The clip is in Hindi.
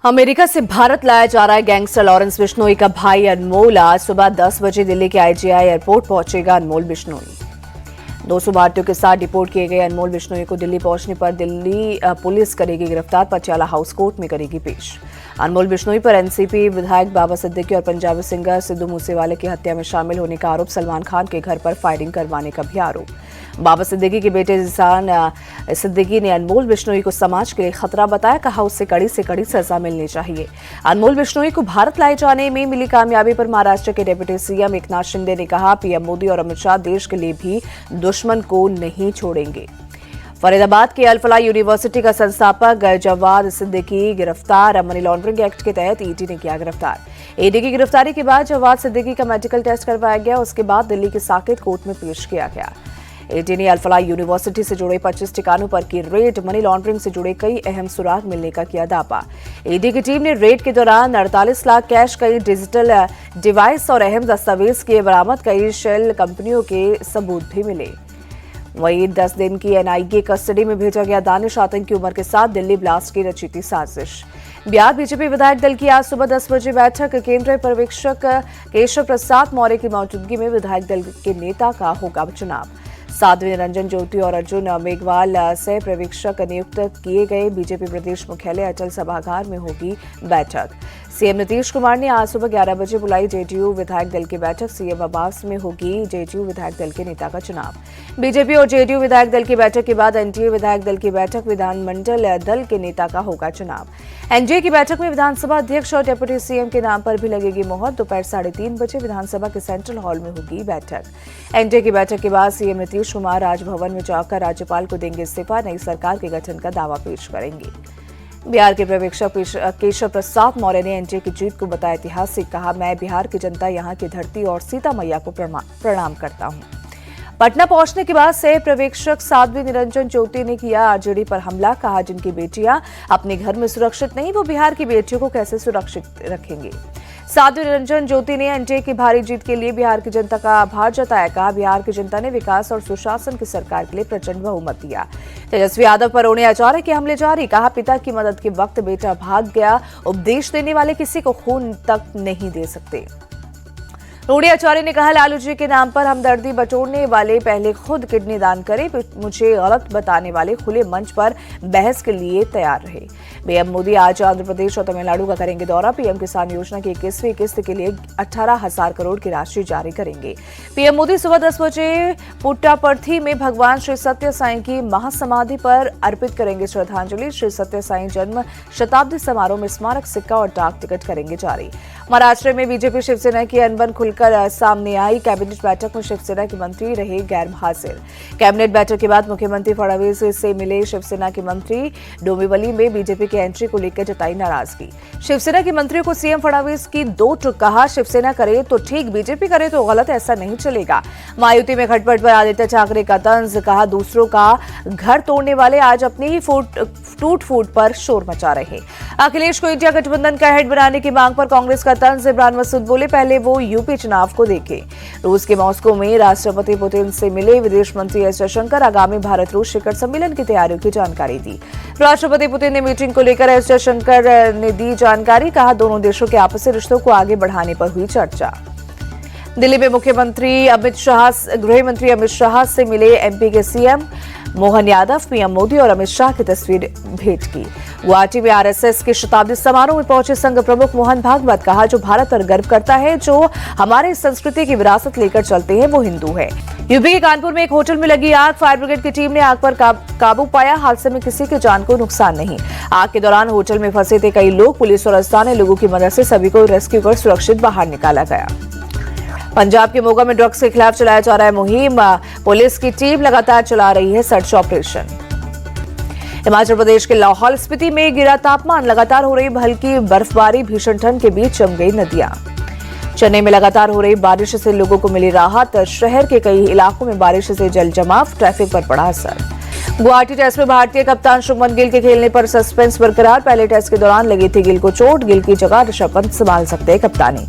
अमेरिका से भारत लाया जा रहा है गैंगस्टर लॉरेंस बिश्नोई का भाई अनमोल आज सुबह 10 बजे दिल्ली के आईजीआई एयरपोर्ट पहुंचेगा। अनमोल बिश्नोई 200 भारतीयों के साथ डिपोर्ट किए गए अनमोल बिश्नोई को दिल्ली पहुंचने पर दिल्ली पुलिस करेगी गिरफ्तार, पटियाला हाउस कोर्ट में करेगी पेश। अनमोल बिश्नोई पर एनसीपी विधायक बाबा सिद्दीकी और पंजाबी सिंगर सिद्धू मूसेवाले की हत्या में शामिल होने का आरोप, सलमान खान के घर पर फायरिंग करवाने का भी आरोप। बाबा सिद्दीकी के बेटे जिसान सिद्दीकी ने अनमोल बिश्नोई को समाज के लिए खतरा बताया, कहा उससे कड़ी से कड़ी सजा मिलनी चाहिए। अनमोल बिश्नोई को भारत लाए जाने में मिली कामयाबी पर महाराष्ट्र के डिप्टी सीएम एकनाथ शिंदे ने कहा, पीएम मोदी और अमित शाह देश के लिए भी दुश्मन को नहीं छोड़ेंगे। फरीदाबाद के अल-फलाह यूनिवर्सिटी का संस्थापक जवाद सिद्दीकी गिरफ्तार, मनी लॉन्ड्रिंग एक्ट के तहत ईडी ने किया गिरफ्तार। ईडी की गिरफ्तारी के बाद जवाद सिद्दीकी का मेडिकल टेस्ट करवाया गया, उसके बाद दिल्ली के साकेत कोर्ट में पेश किया गया। ईडी ने अल-फलाह यूनिवर्सिटी से जुड़े 25 ठिकानों पर की रेड, मनी लॉन्ड्रिंग से जुड़े कई अहम सुराग मिलने का किया दावा। ईडी की टीम ने रेड के दौरान 48 लाख कैश, कई डिजिटल डिवाइस और अहम दस्तावेज किए बरामद, कई शेल कंपनियों के सबूत भी मिले। वहीं 10 दिन की एनआईए कस्टडी में भेजा गया दानिश, आतंकी उमर के साथ दिल्ली ब्लास्ट की रची थी साजिश। बिहार बीजेपी विधायक दल की आज सुबह 10 बजे बैठक, केंद्रीय पर्यवेक्षक केशव प्रसाद मौर्य की मौजूदगी में विधायक दल के नेता का होगा चुनाव। साध्वी निरंजन ज्योति और अर्जुन मेघवाल सह पर्यवेक्षक नियुक्त किए गए। बीजेपी प्रदेश मुख्यालय अटल सभागार में होगी बैठक। सीएम नीतीश कुमार ने आज सुबह 11 बजे बुलाई जेडीयू विधायक दल की बैठक, सीएम आवास में होगी जेडीयू विधायक दल के नेता का चुनाव। बीजेपी और जेडीयू विधायक दल की बैठक के बाद एनडीए विधायक दल की बैठक, विधानमंडल दल के नेता का होगा चुनाव। एनडीए की बैठक में विधानसभा अध्यक्ष और डिप्टी सीएम के नाम पर भी लगेगी मोहर। दोपहर 3:30 बजे विधानसभा के सेंट्रल हॉल में होगी बैठक। एनडीए की बैठक के बाद सीएम नीतीश कुमार राजभवन में जाकर राज्यपाल को देंगे इस्तीफा, नई सरकार के गठन का दावा पेश करेंगे। बिहार के पर्यवेक्षक केशव प्रसाद मौर्य ने एनडीए की जीत को बताया ऐतिहासिक, कहा मैं बिहार की जनता, यहाँ की धरती और सीता मैया को प्रणाम करता हूँ। पटना पहुंचने के बाद सह पर्यवेक्षक साध्वी निरंजन ज्योति ने किया आरजेडी पर हमला, कहा जिनकी बेटियां अपने घर में सुरक्षित नहीं, वो बिहार की बेटियों को कैसे सुरक्षित रखेंगे। साध्वी निरंजन ज्योति ने एनडीए की भारी जीत के लिए बिहार की जनता का आभार जताया, कहा बिहार की जनता ने विकास और सुशासन की सरकार के लिए प्रचंड बहुमत दिया। तेजस्वी यादव पर रोने आचार्य के हमले जारी, कहा पिता की मदद के वक्त बेटा भाग गया, उपदेश देने वाले किसी को खून तक नहीं दे सकते। रोड़ी आचार्य ने कहा लालू जी के नाम पर हमदर्दी बटोरने वाले पहले खुद किडनी दान करें, मुझे गलत बताने वाले खुले मंच पर बहस के लिए तैयार रहे। पीएम मोदी आज आंध्र प्रदेश और तमिलनाडु का करेंगे दौरा, पीएम किसान योजना की 21वीं किस्त के लिए 18,000 करोड़ की राशि जारी करेंगे। पीएम मोदी सुबह 10 बजे पुट्टापर्थी में भगवान श्री सत्य साईं की महासमाधि पर अर्पित करेंगे श्रद्धांजलि। श्री सत्य साईं जन्म शताब्दी समारोह में स्मारक सिक्का और डाक टिकट करेंगे जारी। महाराष्ट्र में बीजेपी शिवसेना की अनबन खुलकर सामने आई, कैबिनेट बैठक में शिवसेना के मंत्री रहे गैर हाजिर। कैबिनेट बैठक के बाद मुख्यमंत्री फडणवीस से मिले शिवसेना के मंत्री, डोंबिवली में बीजेपी की एंट्री को लेकर जताई नाराजगी। शिवसेना के मंत्रियों को सीएम फडणवीस की दो टुक, कहा शिवसेना करे तो ठीक, बीजेपी करे तो गलत, ऐसा नहीं चलेगा। महायुति में खटपट पर आदित्य ठाकरे का तंज, कहा दूसरों का घर तोड़ने वाले आज अपनी ही टूट फूट पर शोर मचा रहे। अखिलेश को इंडिया गठबंधन का हेड बनाने की मांग पर कांग्रेस का तंज, इमरान मसूद बोले पहले वो यूपी चुनाव को देखें। रूस के मॉस्को में राष्ट्रपति पुतिन से मिले विदेश मंत्री एस जयशंकर, आगामी भारत रूस शिखर सम्मेलन की तैयारियों की जानकारी दी। राष्ट्रपति पुतिन ने मीटिंग को लेकर एस जयशंकर ने दी जानकारी, कहा दोनों देशों के आपसी रिश्तों को आगे बढ़ाने पर हुई चर्चा। दिल्ली में मुख्यमंत्री अमित शाह, गृह मंत्री अमित शाह से मिले एमपी के सीएम मोहन यादव, पीएम मोदी और अमित शाह की तस्वीर भेंट की। गुवाहाटी में आरएसएस के शताब्दी समारोह में पहुंचे संघ प्रमुख मोहन भागवत, कहा जो भारत पर गर्व करता है, जो हमारे संस्कृति की विरासत लेकर चलते हैं, वो हिंदू है। यूपी के कानपुर में एक होटल में लगी आग, फायर ब्रिगेड की टीम ने आग पर काबू पाया, हादसे में किसी की जान को नुकसान नहीं। आग के दौरान होटल में फंसे थे कई लोग, पुलिस और स्थानीय लोगों की मदद से सभी को रेस्क्यू कर सुरक्षित बाहर निकाला गया। पंजाब के मोगा में ड्रग्स के खिलाफ चलाया जा रहा है मुहिम, पुलिस की टीम लगातार चला रही है सर्च ऑपरेशन। हिमाचल प्रदेश के लाहौल स्पीति में गिरा तापमान, लगातार हो रही हल्की बर्फबारी, भीषण ठंड के बीच जम गई नदियां। चेन्नई में लगातार हो रही बारिश से लोगों को मिली राहत, शहर के कई इलाकों में बारिश से जल जमाव, ट्रैफिक पर पड़ा असर। गुवाहाटी टेस्ट में भारतीय कप्तान शुभमन गिल के खेलने पर सस्पेंस बरकरार, पहले टेस्ट के दौरान लगी थी गिल को चोट, गिल की जगह ऋषभ पंत संभाल सकते हैं कप्तानी।